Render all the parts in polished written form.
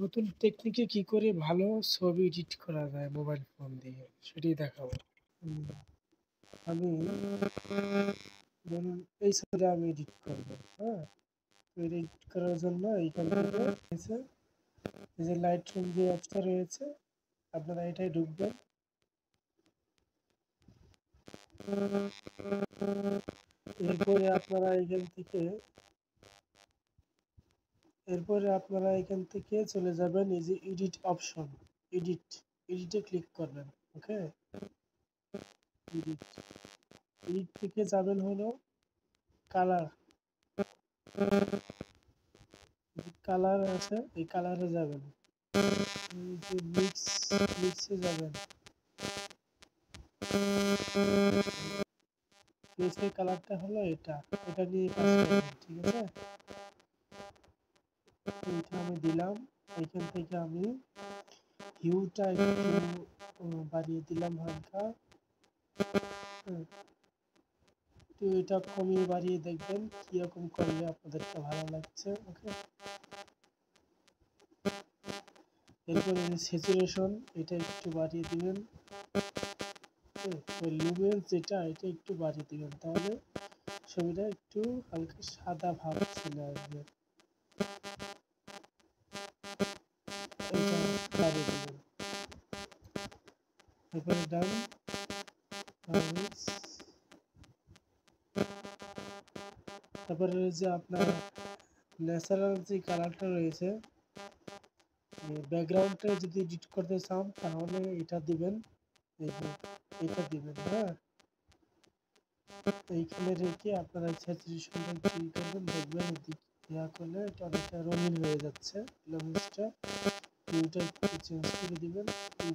নতুন টেকনিকে কি করে ভালো ছবি এডিট করা যায় মোবাইল ফোন দিয়ে সেটাই দেখাবো। হুম, আমি ধরুন এই ছবিটা আমি এডিট করব। হ্যাঁ, এডিট করার জন্য এইখান থেকে রয়েছে এই যে লাইট রুম যে অ্যাপসটা রয়েছে, আপনারা এটাই ঢুকবেন। এরপরে আপনারা এখান থেকে চলে যাবেন এই যে এডিট অপশন, এডিট এডিটে ক্লিক করবেন। ওকে, এডিট এডিট থেকে যাবেন হলো কালার, কালার আছে এই কালারে যাবেন, এই যে মিক্সে যাবেন, মিক্সের কালারটা হলো এটা, এটা নিয়ে কাজ করবেন। ঠিক আছে, এইটা আমি দিলাম। এখান থেকে আমি হিউটা একটু বাড়িয়ে দিলাম হালকা। তো এটা কমিয়ে বাড়িয়ে দেখবেন কিরকম করলে আপনাদেরকে ভালো লাগছে। ওকে, এরপরে স্যাচুরেশন এটা একটু বাড়িয়ে দিবেন। লুমেন্স যেটা এটা একটু বাড়িয়ে দিবেন, তাহলে ছবিটা একটু হালকা সাদা ভাব চলে আসবে। এটা বাড়িয়ে দিবেন, এরপরে ডান। তারপরে যে আপনার ন্যাচারাল যে কালারটা রয়েছে, ব্যাকগ্রাউন্ডটা যদি এডিট করতে চান তাহলে এটা দিবেন, এই যে এটা দিবেন। হ্যাঁ, এইখানে রেখে আপনারা স্যাচুরেশনটা ক্লিক করবেন, দেখবেন এদিক ইয়া করলে এটা অনেকটা রঙিন হয়ে যাচ্ছে। লুমিন্সটা ভিউটা একটু চেঞ্জ করে দিবেন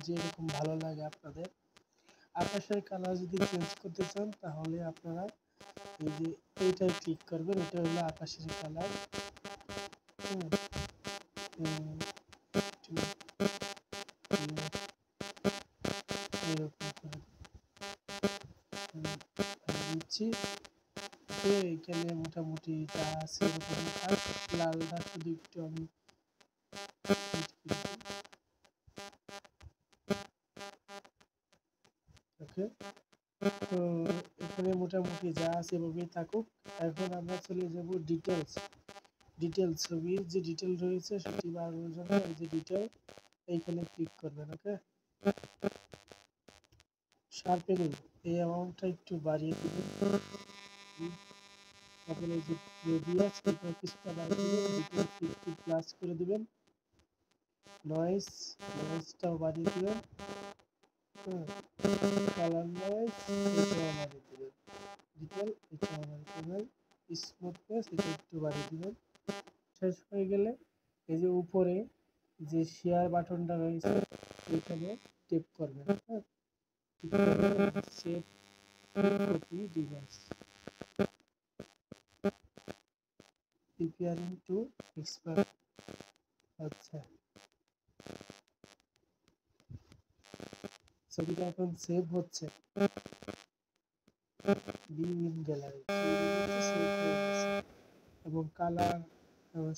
যে এরকম ভালো লাগে আপনাদের। আকাশের কালার যদি চেঞ্জ করতে চান তাহলে আপনারা এই যে এইটাই ক্লিক করবেন, এটা হলো আকাশের কালার। দিচ্ছি, এখানে মোটামুটি যা আছে এরকম লালটা শুধু একটু আমি ওকে। তো এখানে মোটামুটি যা আছে এভাবেই থাকুক। এখন আমরা চলে যাব ডিটেলস ছবির যে ডিটেল রয়েছে সেটি বাড়ানোর জন্য এই যে ডিটেল এইখানে ক্লিক করবেন। ওকে, শার্পেনিং এই অ্যামাউন্টটা একটু বাড়িয়ে দিবেন। তারপরে এই যে রেডিয়াস এটা কিছুটা বাড়িয়ে দিবেন, ডিটেল 50 প্লাস করে দিবেন। নয়েজটাও বাড়িয়ে দিবেন। কালার নয়েজ এটাও বাড়িয়ে দিবেন, ডিটেল এটাও বাড়িয়ে দিবেন, স্মুথনেস এটা একটু বাড়িয়ে দিবেন। শেষ হয়ে গেলে এই যে উপরে যে শেয়ার বাটনটা রয়েছে এখানে টেপ করবেন। হ্যাঁ, save copy device preparing two expert. আচ্ছা, ছবিটা এখন সেভ হচ্ছে, ভিউ ইন গ্যালারি এবং কালার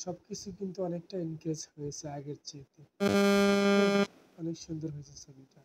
সবকিছু কিন্তু অনেকটা ইনক্রিজ হয়েছে আগের চেয়ে, অনেক সুন্দর হয়েছে ছবিটা।